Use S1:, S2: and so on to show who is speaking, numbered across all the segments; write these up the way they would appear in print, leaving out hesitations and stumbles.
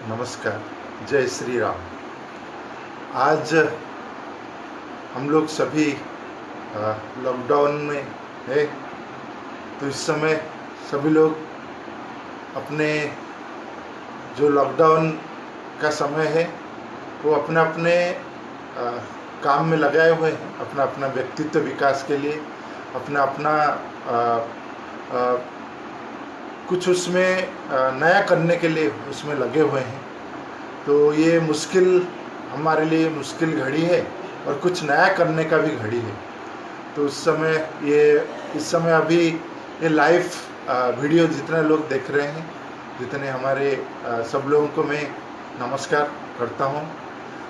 S1: नमस्कार। जय श्री राम। आज हम लोग सभी लॉकडाउन में है, तो इस समय सभी लोग अपने जो लॉकडाउन का समय है वो अपने अपने काम में लगाए हुए हैं, अपना अपना व्यक्तित्व विकास के लिए, अपना अपना कुछ उसमें नया करने के लिए उसमें लगे हुए हैं। तो ये मुश्किल, हमारे लिए मुश्किल घड़ी है और कुछ नया करने का भी घड़ी है। तो इस समय अभी ये लाइव वीडियो जितने लोग देख रहे हैं, जितने हमारे सब लोगों को मैं नमस्कार करता हूँ।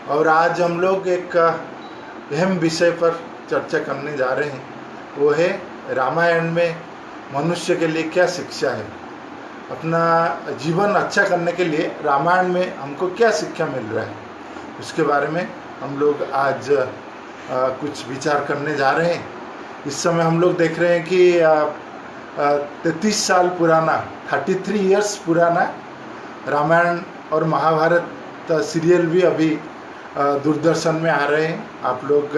S1: और आज हम लोग एक अहम विषय पर चर्चा करने जा रहे हैं, वो है रामायण में मनुष्य के लिए क्या शिक्षा है। अपना जीवन अच्छा करने के लिए रामायण में हमको क्या शिक्षा मिल रहा है, उसके बारे में हम लोग आज कुछ विचार करने जा रहे हैं। इस समय हम लोग देख रहे हैं कि 33 साल पुराना, 33 इयर्स पुराना रामायण और महाभारत सीरियल भी अभी दूरदर्शन में आ रहे हैं। आप लोग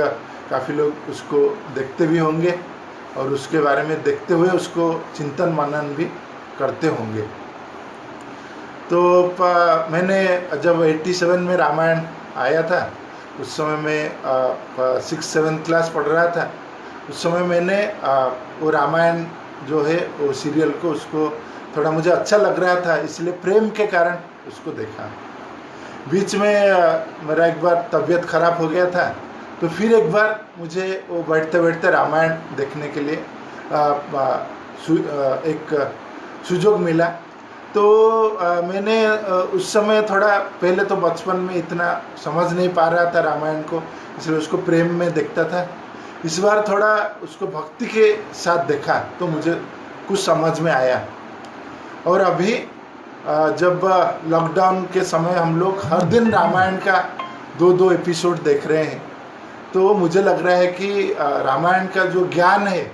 S1: काफ़ी लोग उसको देखते भी होंगे और उसके बारे में देखते हुए उसको चिंतन मनन भी करते होंगे। तो मैंने जब 87 में रामायण आया था, उस समय मैं 6-7 क्लास पढ़ रहा था। उस समय मैंने वो रामायण जो है वो सीरियल को, उसको थोड़ा मुझे अच्छा लग रहा था, इसलिए प्रेम के कारण उसको देखा। बीच में मेरा एक बार तबीयत खराब हो गया था, तो फिर एक बार मुझे वो बैठते बैठते रामायण देखने के लिए एक सुযোग मिला। तो मैंने उस समय थोड़ा, पहले तो बचपन में इतना समझ नहीं पा रहा था रामायण को, इसलिए उसको प्रेम में देखता था। इस बार थोड़ा उसको भक्ति के साथ देखा तो मुझे कुछ समझ में आया। और अभी जब लॉकडाउन के समय हम लोग हर दिन रामायण का 2-2 एपिसोड देख रहे हैं, तो मुझे लग रहा है कि रामायण का जो ज्ञान है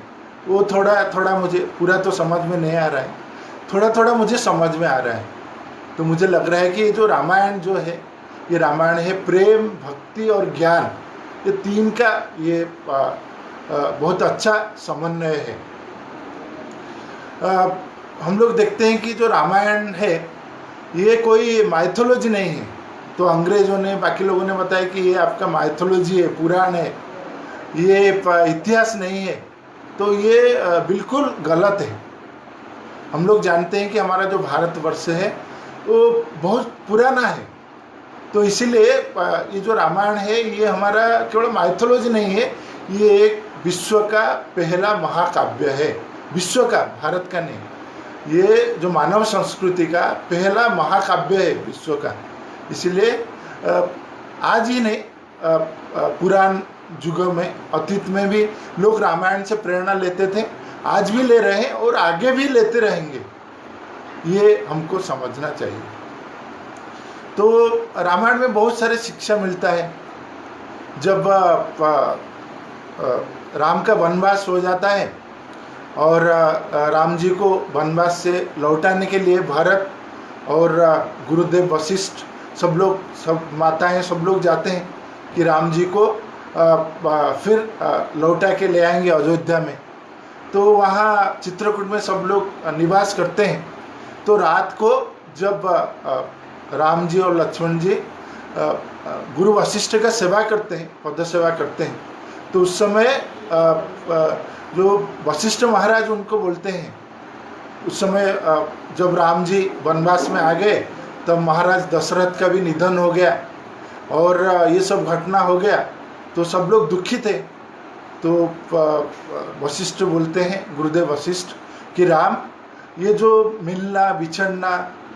S1: वो थोड़ा थोड़ा, मुझे पूरा तो समझ में नहीं आ रहा है, थोड़ा थोड़ा मुझे समझ में आ रहा है। तो मुझे लग रहा है कि ये जो रामायण जो है, ये रामायण है प्रेम, भक्ति और ज्ञान, ये तीन का ये बहुत अच्छा समन्वय है। हम लोग देखते हैं कि जो रामायण है ये कोई माइथोलॉजी नहीं है। तो अंग्रेजों ने, बाकी लोगों ने बताया कि ये आपका माइथोलॉजी है, पुराण है, ये इतिहास नहीं है। तो ये बिल्कुल गलत है। हम लोग जानते हैं कि हमारा जो भारतवर्ष है वो बहुत पुराना है। तो इसीलिए ये जो रामायण है ये हमारा केवल माइथोलॉजी नहीं है, ये एक विश्व का पहला महाकाव्य है। विश्व का, भारत का नहीं। ये जो मानव संस्कृति का पहला महाकाव्य है विश्व का। इसीलिए आज ही नहीं, पुरान युगों में, अतीत में भी लोग रामायण से प्रेरणा लेते थे, आज भी ले रहे हैं और आगे भी लेते रहेंगे। ये हमको समझना चाहिए। तो रामायण में बहुत सारे शिक्षा मिलता है। जब राम का वनवास हो जाता है और राम जी को वनवास से लौटाने के लिए भरत और गुरुदेव वशिष्ठ, सब लोग, सब माताएं, सब लोग जाते हैं कि राम जी को फिर लौटा के ले आएंगे अयोध्या में। तो वहाँ चित्रकूट में सब लोग निवास करते हैं। तो रात को जब राम जी और लक्ष्मण जी गुरु वशिष्ठ का सेवा करते हैं, पद सेवा करते हैं, तो उस समय जो वशिष्ठ महाराज उनको बोलते हैं, उस समय जब राम जी वनवास में आ गए तब महाराज दशरथ का भी निधन हो गया और ये सब घटना हो गया, तो सब लोग दुखी थे। तो वशिष्ठ बोलते हैं, गुरुदेव वशिष्ठ, कि राम, ये जो मिलना बिछड़ना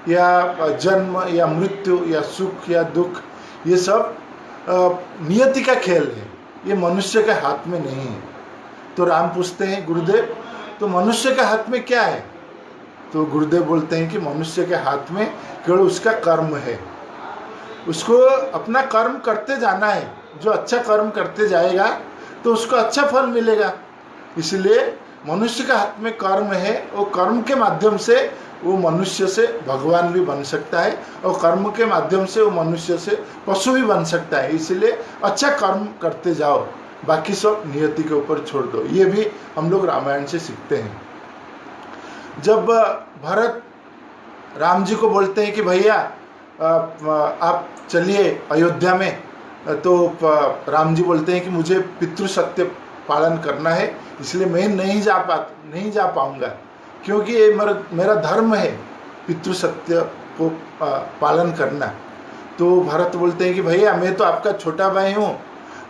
S1: या जन्म या मृत्यु या सुख या दुख, ये सब नियति का खेल है, ये मनुष्य के हाथ में नहीं है। तो राम पूछते हैं, गुरुदेव, तो मनुष्य के हाथ में क्या है? तो गुरुदेव बोलते हैं कि मनुष्य के हाथ में केवल उसका कर्म है। उसको अपना कर्म करते जाना है। जो अच्छा कर्म करते जाएगा तो उसको अच्छा फल मिलेगा। इसलिए मनुष्य के हाथ में कर्म है, वो कर्म के माध्यम से वो मनुष्य से भगवान भी बन सकता है, और कर्म के माध्यम से वो मनुष्य से पशु भी बन सकता है। इसलिए अच्छा कर्म करते जाओ, बाकी सब नियति के ऊपर छोड़ दो। ये भी हम लोग रामायण से सीखते हैं। जब भरत राम जी को बोलते हैं कि भैया आप चलिए अयोध्या में, तो राम जी बोलते हैं कि मुझे पितृ सत्य पालन करना है, इसलिए मैं नहीं जा पाऊंगा, क्योंकि ये मेरा धर्म है पितृ सत्य को पालन करना। तो भरत बोलते हैं कि भैया मैं तो आपका छोटा भाई हूँ,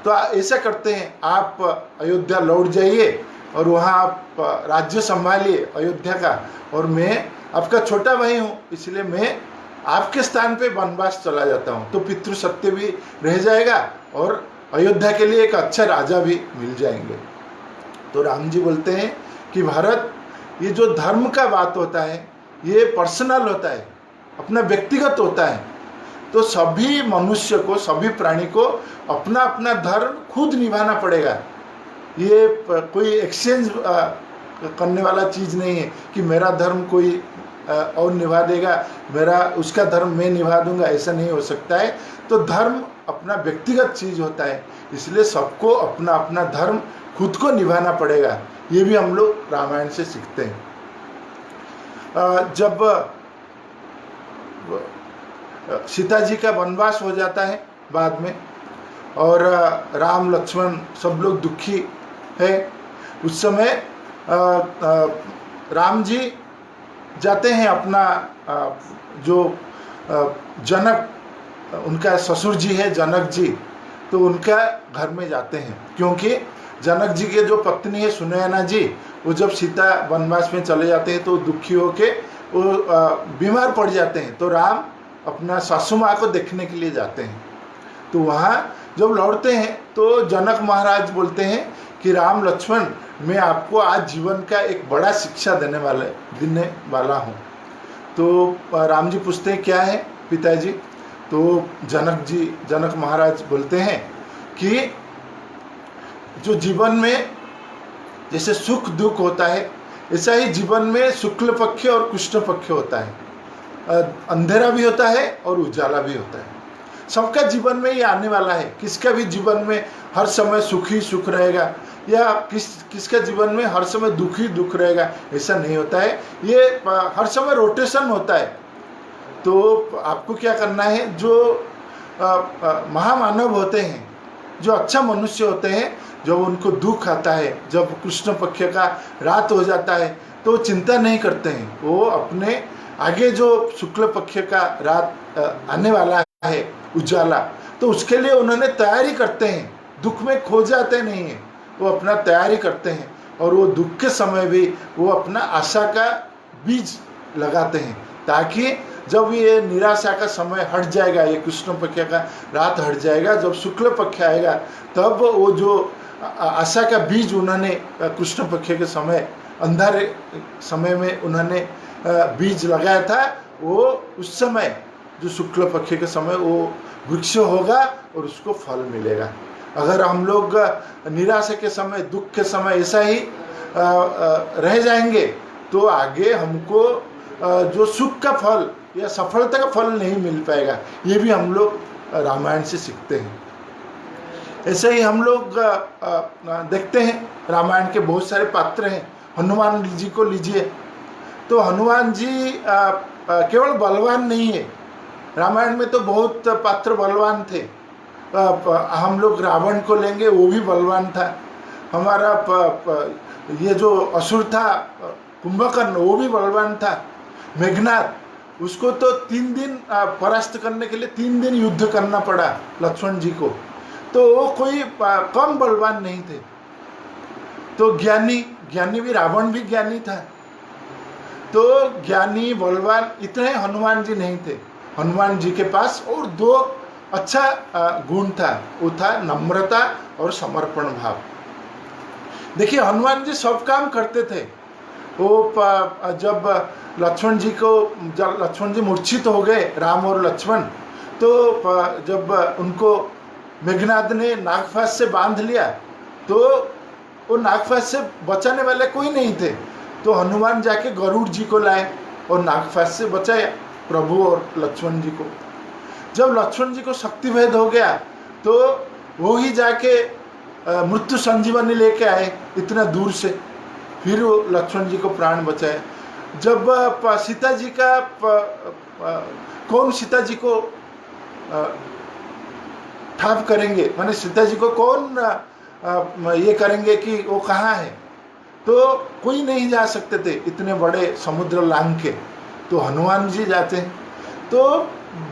S1: तो ऐसा करते हैं आप अयोध्या लौट जाइए और वहाँ आप राज्य संभालिए अयोध्या का, और मैं आपका छोटा भाई हूँ, इसलिए मैं आपके स्थान पे वनवास चला जाता हूँ, तो पितृ सत्य भी रह जाएगा और अयोध्या के लिए एक अच्छा राजा भी मिल जाएंगे। तो राम जी बोलते हैं कि भरत, ये जो धर्म का बात होता है ये पर्सनल होता है, अपना व्यक्तिगत होता है। तो सभी मनुष्य को, सभी प्राणी को अपना अपना धर्म खुद निभाना पड़ेगा। ये कोई एक्सचेंज करने वाला चीज़ नहीं है कि मेरा धर्म कोई और निभा देगा, मेरा उसका धर्म मैं निभा दूंगा, ऐसा नहीं हो सकता है। तो धर्म अपना व्यक्तिगत चीज़ होता है, इसलिए सबको अपना अपना धर्म खुद को निभाना पड़ेगा। ये भी हम लोग रामायण से सीखते हैं। जब सीता जी का वनवास हो जाता है बाद में, और राम लक्ष्मण सब लोग दुखी है, उस समय राम जी जाते हैं अपना जो जनक, उनका ससुर जी है जनक जी, तो उनका घर में जाते हैं, क्योंकि जनक जी के जो पत्नी है सुनयना जी, वो जब सीता वनवास में चले जाते हैं तो दुखी होके वो बीमार पड़ जाते हैं। तो राम अपना सासू माँ को देखने के लिए जाते हैं। तो वहाँ जब लौटते हैं तो जनक महाराज बोलते हैं कि राम लक्ष्मण, मैं आपको आज जीवन का एक बड़ा शिक्षा देने वाला हूँ। तो राम जी पूछते हैं क्या है पिताजी? तो जनक महाराज बोलते हैं कि जो जीवन में जैसे सुख दुख होता है, ऐसा ही जीवन में शुक्ल पक्ष और कृष्ण पक्ष होता है, अंधेरा भी होता है और उजाला भी होता है। सबका जीवन में ये आने वाला है, किसका भी जीवन में हर समय सुखी सुख रहेगा या किसका जीवन में हर समय दुखी दुख रहेगा, ऐसा नहीं होता है। ये हर समय रोटेशन होता है। तो आपको क्या करना है, जो महामानव होते हैं, जो अच्छा मनुष्य होते हैं, जब उनको दुख आता है, जब कृष्ण पक्ष का रात हो जाता है, तो चिंता नहीं करते हैं। वो अपने आगे जो शुक्ल पक्ष का रात आने वाला है उजाला, तो उसके लिए उन्होंने तैयारी करते हैं, दुख में खो जाते नहीं हैं, वो अपना तैयारी करते हैं। और वो दुख के समय भी वो अपना आशा का बीज लगाते हैं, ताकि जब ये निराशा का समय हट जाएगा, ये कृष्ण पक्ष का रात हट जाएगा, जब शुक्ल पक्ष आएगा, तब वो जो आशा का बीज उन्होंने कृष्ण पक्ष के समय, अंधारे समय में उन्होंने बीज लगाया था, वो उस समय जो शुक्ल पक्ष के समय वो वृक्ष होगा और उसको फल मिलेगा। अगर हम लोग निराशा के समय, दुख के समय ऐसा ही रह जाएंगे, तो आगे हमको जो सुख का फल या सफलता का फल नहीं मिल पाएगा। ये भी हम लोग रामायण से सीखते हैं। ऐसे ही हम लोग देखते हैं रामायण के बहुत सारे पात्र हैं। हनुमान जी को लीजिए, तो हनुमान जी केवल बलवान नहीं है, रामायण में तो बहुत पात्र बलवान थे। हम लोग रावण को लेंगे, वो भी बलवान था। हमारा ये जो असुर था कुंभकर्ण, वो भी बलवान था। मेघनाथ, उसको तो 3 दिन परास्त करने के लिए 3 दिन युद्ध करना पड़ा लक्ष्मण जी को, तो वो कोई कम बलवान नहीं थे। तो ज्ञानी भी, रावण भी ज्ञानी था। तो ज्ञानी बलवान इतने हनुमान जी नहीं थे। हनुमान जी के पास और 2 अच्छा गुण था, वो था नम्रता और समर्पण भाव। देखिए हनुमान जी सब काम करते थे। वो जब लक्ष्मण जी मूर्छित हो गए, राम और लक्ष्मण, तो जब उनको मेघनाद ने नागफास से बांध लिया, तो वो नागफास से बचाने वाले कोई नहीं थे। तो हनुमान जाके गरुड़ जी को लाए और नागफास से बचाया प्रभु और लक्ष्मण जी को। जब लक्ष्मण जी को शक्ति भेद हो गया तो वो ही जाके मृत्यु संजीवनी लेके आए इतना दूर से, फिर वो लक्ष्मण जी को प्राण बचाए। जब सीता जी का कौन सीता जी को ठाप करेंगे, माने सीता जी को कौन ये करेंगे कि वो कहाँ है, तो कोई नहीं जा सकते थे इतने बड़े समुद्र लांघ के, तो हनुमान जी जाते हैं। तो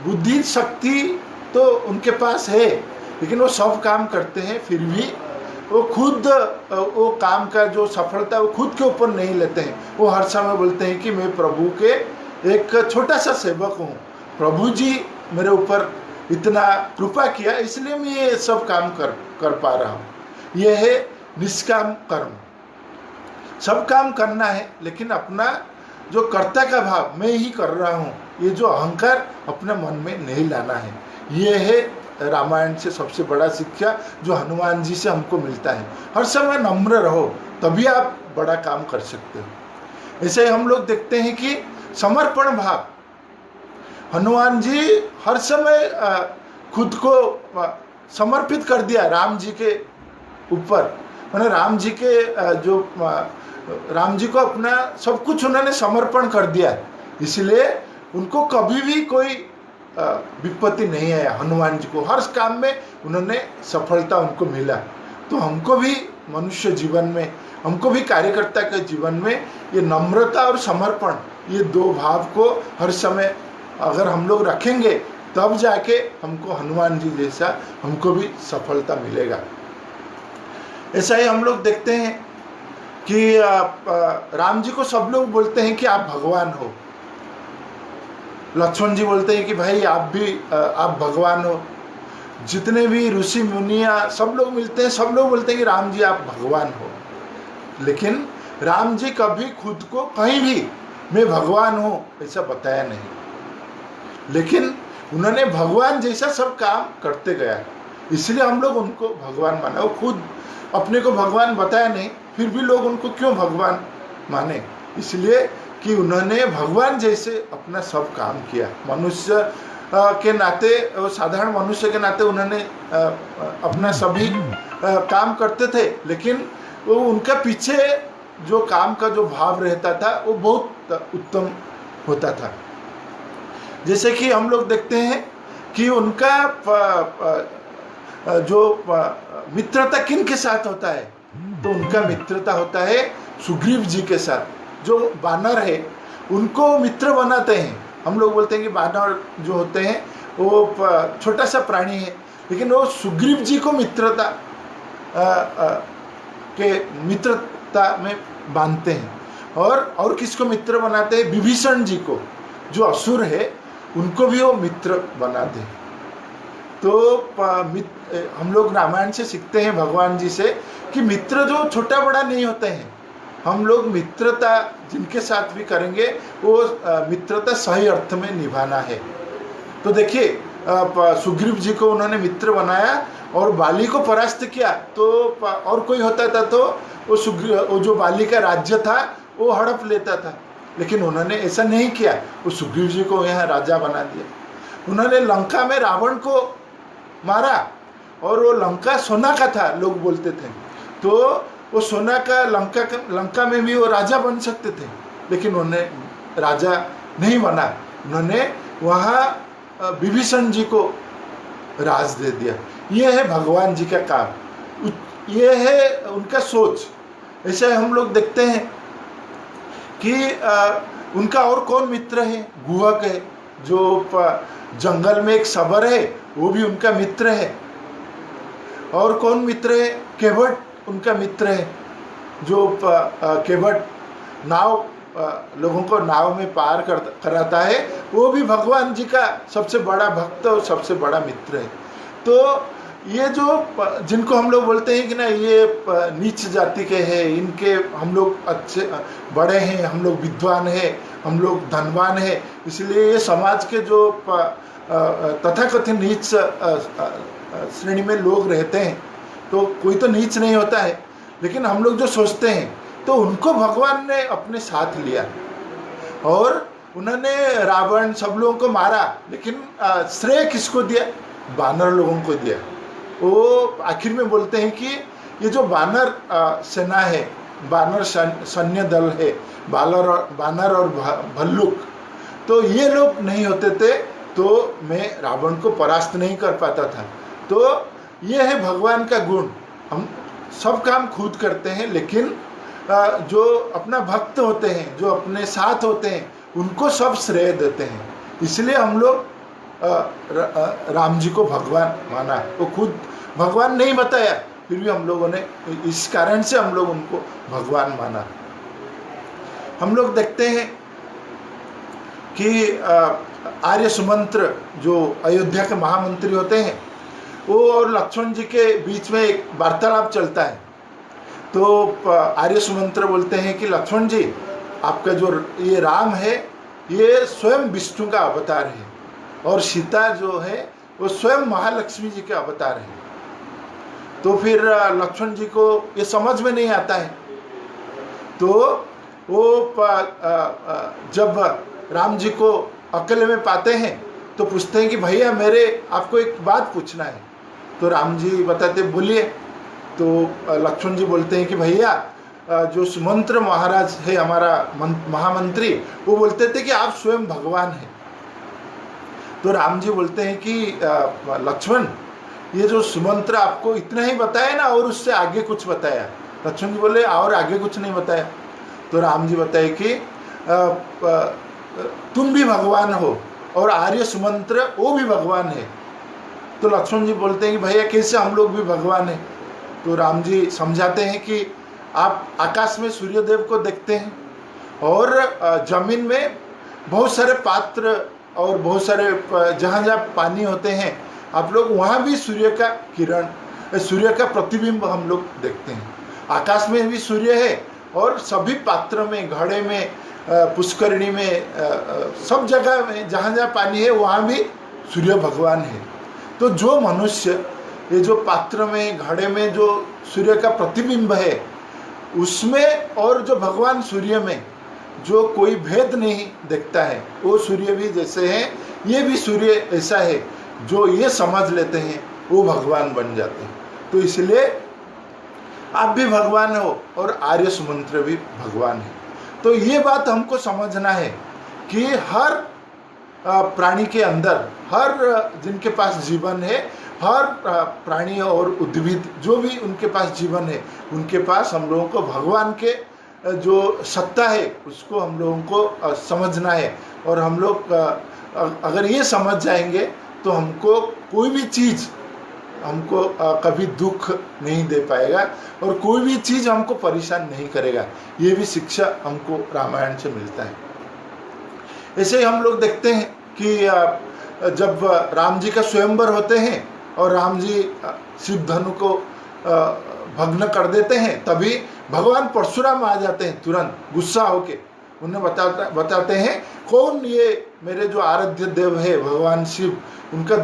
S1: बुद्धि शक्ति तो उनके पास है, लेकिन वो सब काम करते हैं, फिर भी वो खुद वो काम का जो सफलता वो खुद के ऊपर नहीं लेते हैं। वो हर समय बोलते हैं कि मैं प्रभु के एक छोटा सा सेवक हूँ, प्रभु जी मेरे ऊपर इतना कृपा किया इसलिए मैं ये सब काम कर पा रहा हूँ। ये है निष्काम कर्म। सब काम करना है, लेकिन अपना जो कर्ता का भाव मैं ही कर रहा हूँ, ये जो अहंकार अपने मन में नहीं लाना है। ये है रामायण से सबसे बड़ा शिक्षा जो हनुमान जी से हमको मिलता है। हर समय नम्र रहो, तभी आप बड़ा काम कर सकते हो। ऐसे हम लोग देखते हैं कि समर्पण भाव, हनुमान जी हर समय खुद को समर्पित कर दिया राम जी के ऊपर। मैंने राम जी के राम जी को अपना सब कुछ उन्होंने समर्पण कर दिया, इसलिए उनको कभी भी कोई विपत्ति नहीं आया। हनुमान जी को हर काम में उन्होंने सफलता उनको मिला। तो हमको भी मनुष्य जीवन में, हमको भी कार्यकर्ता के जीवन में ये नम्रता और समर्पण, ये दो भाव को हर समय अगर हम लोग रखेंगे तब जाके हमको हनुमान जी जैसा हमको भी सफलता मिलेगा। ऐसा ही हम लोग देखते हैं कि राम जी को सब लोग बोलते हैं कि आप भगवान हो, लक्ष्मण जी बोलते हैं कि भाई आप भगवान हो। जितने भी ऋषि मुनिया सब लोग मिलते हैं, सब लोग बोलते हैं कि राम जी आप भगवान हो, लेकिन राम जी कभी खुद को कहीं भी मैं भगवान हूँ ऐसा बताया नहीं, लेकिन उन्होंने भगवान जैसा सब काम करते गया, इसलिए हम लोग उनको भगवान माना। वो खुद अपने को भगवान बताया नहीं, फिर भी लोग उनको क्यों भगवान माने, इसलिए कि उन्होंने भगवान जैसे अपना सब काम किया। मनुष्य के नाते, साधारण मनुष्य के नाते उन्होंने अपना सभी काम करते थे, लेकिन वो उनका पीछे जो काम का जो भाव रहता था वो बहुत उत्तम होता था। जैसे कि हम लोग देखते हैं कि उनका जो मित्रता किन के साथ होता है, तो उनका मित्रता होता है सुग्रीव जी के साथ। जो बानर है उनको मित्र बनाते हैं। हम लोग बोलते हैं कि बानर जो होते हैं वो छोटा सा प्राणी है, लेकिन वो सुग्रीव जी को मित्रता में बांधते हैं। और किसको मित्र बनाते हैं? विभीषण जी को, जो असुर है उनको भी वो मित्र बनाते हैं। तो हम लोग रामायण से सीखते हैं भगवान जी से कि मित्र जो छोटा बड़ा नहीं होते हैं, हम लोग मित्रता जिनके साथ भी करेंगे वो मित्रता सही अर्थ में निभाना है। तो देखिए सुग्रीव जी को उन्होंने मित्र बनाया और बाली को परास्त किया। तो और कोई होता था तो वो जो बाली का राज्य था वो हड़प लेता था, लेकिन उन्होंने ऐसा नहीं किया, वो सुग्रीव जी को यहाँ राजा बना दिया। उन्होंने लंका में रावण को मारा और वो लंका सोना का था, लोग बोलते थे, तो वो सोना का लंका में भी वो राजा बन सकते थे, लेकिन उन्होंने राजा नहीं बना। उन्होंने वहाँ विभीषण जी को राज दे दिया। ये है भगवान जी का काम, ये है उनका सोच। ऐसे हम लोग देखते हैं कि उनका और कौन मित्र है? गुहक है, जो जंगल में एक सबर है, वो भी उनका मित्र है। और कौन मित्र है? केवट उनका मित्र है, जो केवट नाव लोगों को नाव में पार कराता है, वो भी भगवान जी का सबसे बड़ा भक्त और सबसे बड़ा मित्र है। तो ये जो जिनको हम लोग बोलते हैं कि ना ये नीच जाति के हैं, इनके हम लोग अच्छे बड़े हैं, हम लोग विद्वान हैं, हम लोग धनवान हैं, इसलिए ये समाज के जो तथाकथित नीच श्रेणी में लोग रहते हैं, तो कोई तो नीच नहीं होता है, लेकिन हम लोग जो सोचते हैं तो उनको भगवान ने अपने साथ लिया और उन्होंने रावण सब लोगों को मारा, लेकिन श्रेय किसको दिया? वानर लोगों को दिया। वो आखिर में बोलते हैं कि ये जो वानर सेना है, वानर सैन्य दल है, वानर और भल्लुक, तो ये लोग नहीं होते थे तो मैं रावण को परास्त नहीं कर पाता था। तो ये है भगवान का गुण। हम सब काम खुद करते हैं, लेकिन जो अपना भक्त होते हैं, जो अपने साथ होते हैं, उनको सब श्रेय देते हैं। इसलिए हम लोग राम जी को भगवान माना। वो खुद भगवान नहीं बताया, फिर भी हम लोगों ने इस कारण से हम लोग उनको भगवान माना। हम लोग देखते हैं कि आर्य सुमंत्र जो अयोध्या के महामंत्री होते हैं, वो और लक्ष्मण जी के बीच में एक वार्तालाप चलता है। तो आर्य सुमंत्र बोलते हैं कि लक्ष्मण जी, आपका जो ये राम है, ये स्वयं विष्णु का अवतार है, और सीता जो है वो स्वयं महालक्ष्मी जी के अवतार है। तो फिर लक्ष्मण जी को ये समझ में नहीं आता है। तो वो जब राम जी को अकेले में पाते हैं तो पूछते हैं कि भैया मेरे आपको एक बात पूछना है। तो राम जी बताते, बोलिए। तो लक्ष्मण जी बोलते हैं कि भैया जो सुमंत्र महाराज है हमारा महामंत्री, वो बोलते थे कि आप स्वयं भगवान हैं। तो राम जी बोलते हैं कि लक्ष्मण, ये जो सुमंत्र आपको इतना ही बताया ना, और उससे आगे कुछ बताया? लक्ष्मण जी बोले, और आगे कुछ नहीं बताया। तो राम जी बताए कि तुम भी भगवान हो और आर्य सुमंत्र वो भी भगवान है। तो लक्ष्मण जी बोलते हैं कि भैया कैसे हम लोग भी भगवान हैं? तो राम जी समझाते हैं कि आप आकाश में सूर्यदेव को देखते हैं, और जमीन में बहुत सारे पात्र और बहुत सारे जहाँ जहाँ पानी होते हैं, आप लोग वहाँ भी सूर्य का किरण, सूर्य का प्रतिबिंब हम लोग देखते हैं। आकाश में भी सूर्य है, और सभी पात्र में, घड़े में, पुष्करणी में, सब जगह में जहाँ जहाँ पानी है वहाँ भी सूर्य भगवान है। तो जो मनुष्य ये जो पात्र में, घड़े में जो सूर्य का प्रतिबिंब है, उसमें और जो भगवान सूर्य में जो कोई भेद नहीं देखता है, वो सूर्य भी जैसे हैं, ये भी सूर्य ऐसा है, जो ये समझ लेते हैं वो भगवान बन जाते हैं। तो इसलिए आप भी भगवान हो और आर्य सुमंत्र भी भगवान है। तो ये बात हमको समझना है कि हर प्राणी के अंदर, हर जिनके पास जीवन है, हर प्राणी और उद्भिद जो भी उनके पास जीवन है, उनके पास हम लोगों को भगवान के जो सत्ता है उसको हम लोगों को समझना है। और हम लोग अगर ये समझ जाएंगे तो हमको कोई भी चीज़ हमको कभी दुख नहीं दे पाएगा, और कोई भी चीज़ हमको परेशान नहीं करेगा। ये भी शिक्षा हमको रामायण से मिलता है। ऐसे ही हम लोग देखते हैं कि जब राम जी का स्वयंवर होते हैं और राम जी शिव धनु को भग्न कर देते हैं, तभी भगवान परशुराम आ जाते हैं तुरंत गुस्सा होके। उन्हें बताते हैं, कौन ये मेरे जो आराध्य देव है भगवान शिव, उनका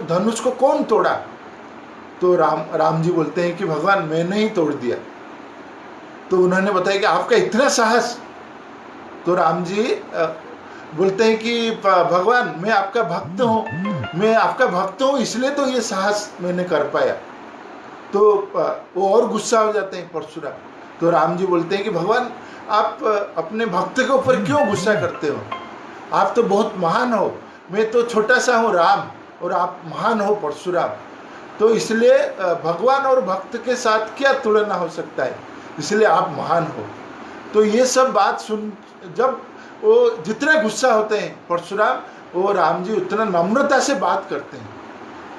S1: धनुष को कौन तोड़ा? तो राम जी बोलते हैं कि भगवान मैंने ही तोड़ दिया। तो उन्होंने बताया कि आपका इतना साहस? तो राम जी बोलते हैं कि भगवान मैं आपका भक्त हूँ, मैं आपका भक्त हूँ, इसलिए तो ये साहस मैंने कर पाया। तो वो और गुस्सा हो जाते हैं परशुराम। तो राम जी बोलते हैं कि भगवान आप अपने भक्त के ऊपर क्यों गुस्सा करते हो? आप तो बहुत महान हो, मैं तो छोटा सा हूँ राम, और आप महान हो परशुराम। तो इसलिए भगवान और भक्त के साथ क्या तुलना हो सकता है, इसलिए आप महान हो। तो ये सब बात सुन, जब वो जितना गुस्सा होते हैं परशुराम, वो राम जी उतना नम्रता से बात करते हैं।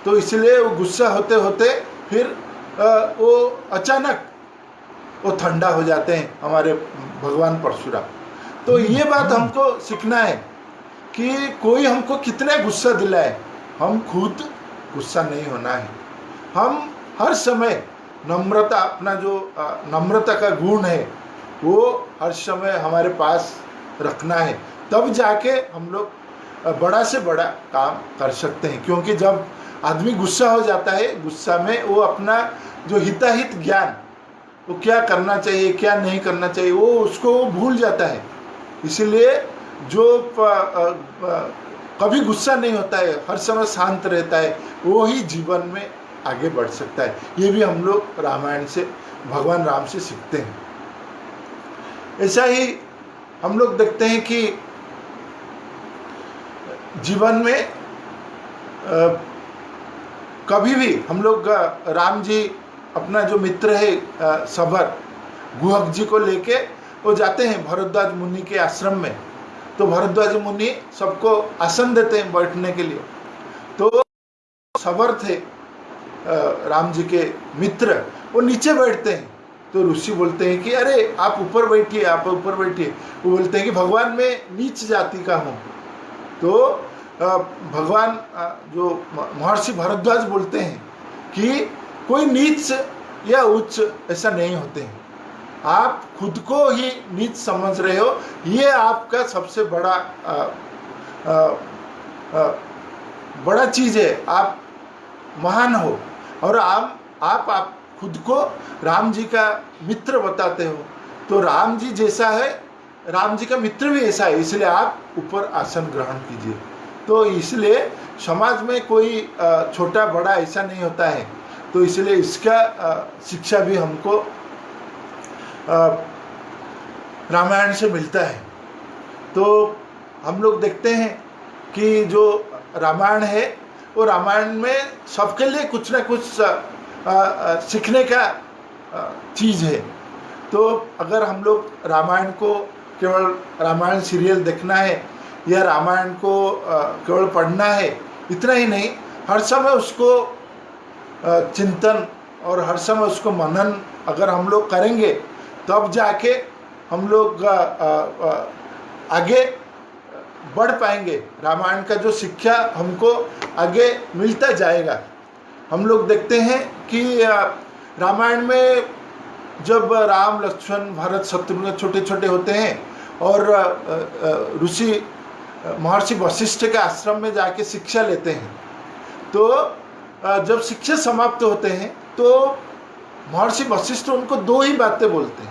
S1: तो इसलिए वो गुस्सा होते होते फिर वो अचानक वो ठंडा हो जाते हैं हमारे भगवान परशुराम। तो ये बात हमको सीखना है कि कोई हमको कितना गुस्सा दिलाए, हम खुद गुस्सा नहीं होना है। हम हर समय नम्रता, अपना जो नम्रता का गुण है वो हर समय हमारे पास रखना है, तब जाके हम लोग बड़ा से बड़ा काम कर सकते हैं। क्योंकि जब आदमी गुस्सा हो जाता है, गुस्सा में वो अपना जो हिताहित ज्ञान, वो क्या करना चाहिए क्या नहीं करना चाहिए, वो उसको भूल जाता है। इसलिए जो कभी गुस्सा नहीं होता है, हर समय शांत रहता है, वो ही जीवन में आगे बढ़ सकता है। ये भी हम लोग रामायण से, भगवान राम से सीखते हैं। ऐसा ही हम लोग देखते हैं कि जीवन में कभी भी हम लोग राम जी अपना जो मित्र है सबर, गुहक जी को लेके वो जाते हैं भरद्वाज मुनि के आश्रम में। तो भरद्वाज मुनि सबको आसन देते हैं बैठने के लिए। तो सबर थे राम जी के मित्र, वो नीचे बैठते हैं। तो ऋषि बोलते हैं कि अरे आप ऊपर बैठिए, आप ऊपर बैठिए। वो बोलते हैं कि भगवान मैं नीच जाति का हूँ। तो भगवान जो महर्षि भरद्वाज बोलते हैं कि कोई नीच या उच्च ऐसा नहीं होते हैं, आप खुद को ही नीच समझ रहे हो, ये आपका सबसे बड़ा चीज है, आप महान हो। और आप खुद को राम जी का मित्र बताते हो, तो राम जी जैसा है, राम जी का मित्र भी ऐसा है, इसलिए आप ऊपर आसन ग्रहण कीजिए। तो इसलिए समाज में कोई छोटा बड़ा ऐसा नहीं होता है। तो इसलिए इसका शिक्षा भी हमको रामायण से मिलता है। तो हम लोग देखते हैं कि जो रामायण है, वो रामायण में सबके लिए कुछ ना कुछ सीखने का चीज़ है। तो अगर हम लोग रामायण को केवल रामायण सीरियल देखना है या रामायण को केवल पढ़ना है, इतना ही नहीं, हर समय उसको चिंतन और हर समय उसको मनन अगर हम लोग करेंगे, तब जाके हम लोग आगे बढ़ पाएंगे। रामायण का जो शिक्षा हमको आगे मिलता जाएगा। हम लोग देखते हैं कि रामायण में जब राम लक्ष्मण भरत शत्रुघ्न छोटे छोटे होते हैं और ऋषि महर्षि वशिष्ठ के आश्रम में जाके शिक्षा लेते हैं, तो जब शिक्षा समाप्त होते हैं तो महर्षि वशिष्ठ उनको दो ही बातें बोलते हैं।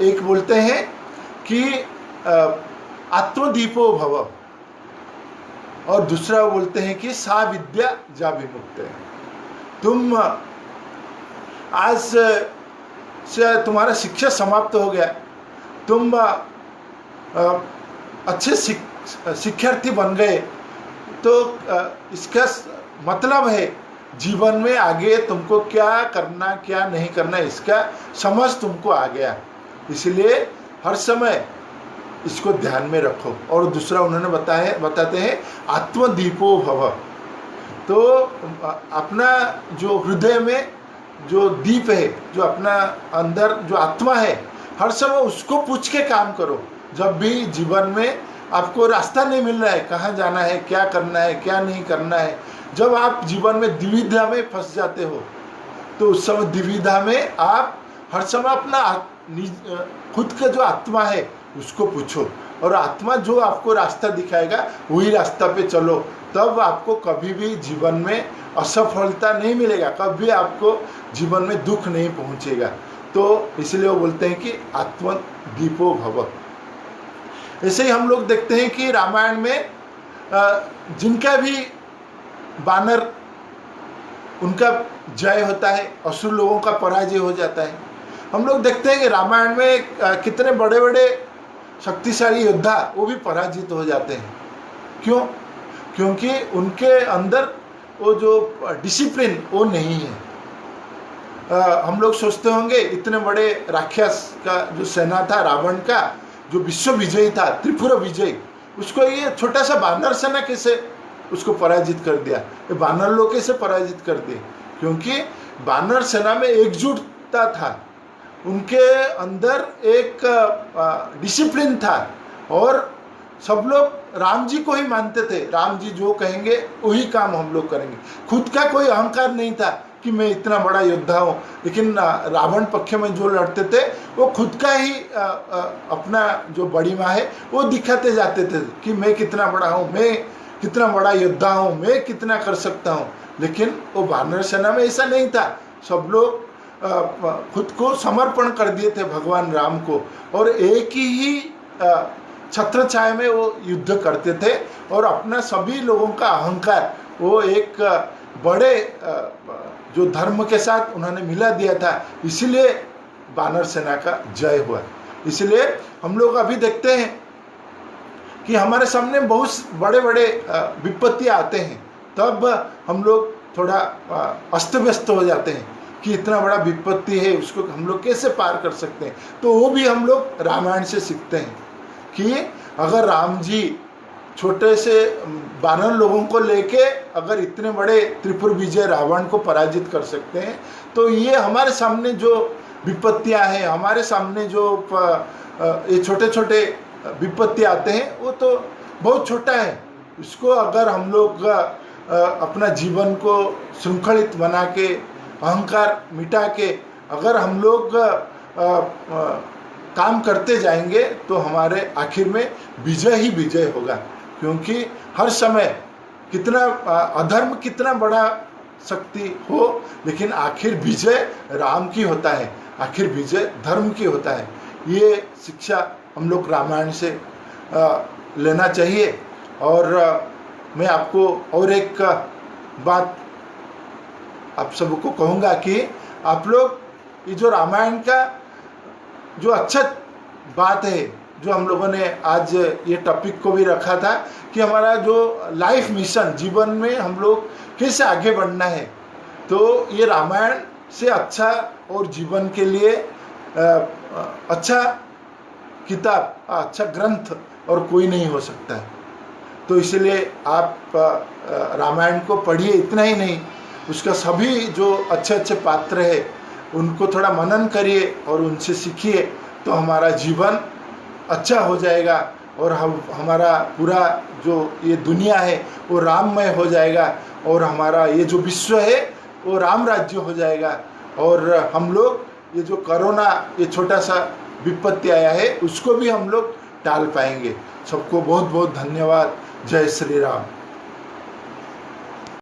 S1: एक बोलते हैं कि आत्मदीपो भव, और दूसरा बोलते हैं कि सा विद्या जा विमुक्त है। तुम आज से तुम्हारा शिक्षा समाप्त हो गया, तुम अच्छे शिक्षार्थी बन गए, तो इसका मतलब है जीवन में आगे तुमको क्या करना क्या नहीं करना इसका समझ तुमको आ गया। इसलिए हर समय इसको ध्यान में रखो। और दूसरा उन्होंने बताते हैं आत्मदीपो भव। तो अपना जो हृदय में जो दीप है, जो अपना अंदर जो आत्मा है, हर समय उसको पूछ के काम करो। जब भी जीवन में आपको रास्ता नहीं मिल रहा है, कहाँ जाना है, क्या करना है, क्या नहीं करना है, जब आप जीवन में द्विविधा में फंस जाते हो, तो उस समय द्विविधा में आप हर समय अपना खुद का जो आत्मा है उसको पूछो, और आत्मा जो आपको रास्ता दिखाएगा वही रास्ता पे चलो। तब आपको कभी भी जीवन में असफलता नहीं मिलेगा, कभी आपको जीवन में दुख नहीं पहुंचेगा। तो इसलिए वो बोलते हैं कि आत्मदीपो भव। ऐसे ही हम लोग देखते हैं कि रामायण में जिनका भी बानर, उनका जय होता है, असुर लोगों का पराजय हो जाता है। हम लोग देखते हैं कि रामायण में कितने बड़े बड़े शक्तिशाली योद्धा वो भी पराजित हो जाते हैं। क्यों? क्योंकि उनके अंदर वो जो डिसिप्लिन वो नहीं है। हम लोग सोचते होंगे इतने बड़े राक्षस का जो सेना था रावण का, जो विश्व विजयी था, त्रिपुरा विजयी, उसको ये छोटा सा बानर सेना कैसे उसको पराजित कर दिया? ये बानर लोग कैसे पराजित कर दिए? क्योंकि बानर सेना में एकजुटता था, उनके अंदर एक डिसिप्लिन था, और सब लोग राम जी को ही मानते थे। राम जी जो कहेंगे वही काम हम लोग करेंगे। खुद का कोई अहंकार नहीं था कि मैं इतना बड़ा योद्धा हूँ। लेकिन रावण पक्ष में जो लड़ते थे वो खुद का ही अपना जो बड़ी माँ है वो दिखाते जाते थे कि मैं कितना बड़ा हूँ, मैं कितना बड़ा योद्धा हूँ, मैं कितना कर सकता हूँ। लेकिन वो वानर सेना में ऐसा नहीं था। सब लोग खुद को समर्पण कर दिए थे भगवान राम को, और एक ही छत्र छाया में वो युद्ध करते थे और अपना सभी लोगों का अहंकार वो एक बड़े जो धर्म के साथ उन्होंने मिला दिया था, इसीलिए वानर सेना का जय हुआ। इसलिए हम लोग अभी देखते हैं कि हमारे सामने बहुत बड़े बड़े विपत्ति आते हैं, तब हम लोग थोड़ा अस्त व्यस्त हो जाते हैं कि इतना बड़ा विपत्ति है, उसको हम लोग कैसे पार कर सकते हैं। तो वो भी हम लोग रामायण से सीखते हैं कि अगर राम जी छोटे से वानर लोगों को लेके अगर इतने बड़े त्रिपुर विजय रावण को पराजित कर सकते हैं, तो ये हमारे सामने जो विपत्तियां हैं, हमारे सामने जो ये छोटे छोटे विपत्ति आते हैं, वो तो बहुत छोटा है। इसको अगर हम लोग अपना जीवन को श्रृंखलित बना के, अहंकार मिटा के अगर हम लोग काम करते जाएंगे, तो हमारे आखिर में विजय ही विजय होगा। क्योंकि हर समय कितना अधर्म कितना बड़ा शक्ति हो, लेकिन आखिर विजय राम की होता है, आखिर विजय धर्म की होता है। ये शिक्षा हम लोग रामायण से लेना चाहिए। और मैं आपको और एक बात आप सबको कहूँगा कि आप लोग ये जो रामायण का जो अच्छा बात है, जो हम लोगों ने आज ये टॉपिक को भी रखा था कि हमारा जो लाइफ मिशन, जीवन में हम लोग कैसे आगे बढ़ना है, तो ये रामायण से अच्छा और जीवन के लिए अच्छा किताब, अच्छा ग्रंथ और कोई नहीं हो सकता है। तो इसलिए आप रामायण को पढ़िए, इतना ही नहीं, उसका सभी जो अच्छे अच्छे पात्र है उनको थोड़ा मनन करिए और उनसे सीखिए, तो हमारा जीवन अच्छा हो जाएगा और हमारा पूरा जो ये दुनिया है वो राममय हो जाएगा और हमारा ये जो विश्व है वो राम राज्य हो जाएगा। और हम लोग ये जो कोरोना, ये छोटा सा विपत्ति आया है, उसको भी हम लोग टाल पाएंगे। सबको बहुत बहुत धन्यवाद। जय श्री राम।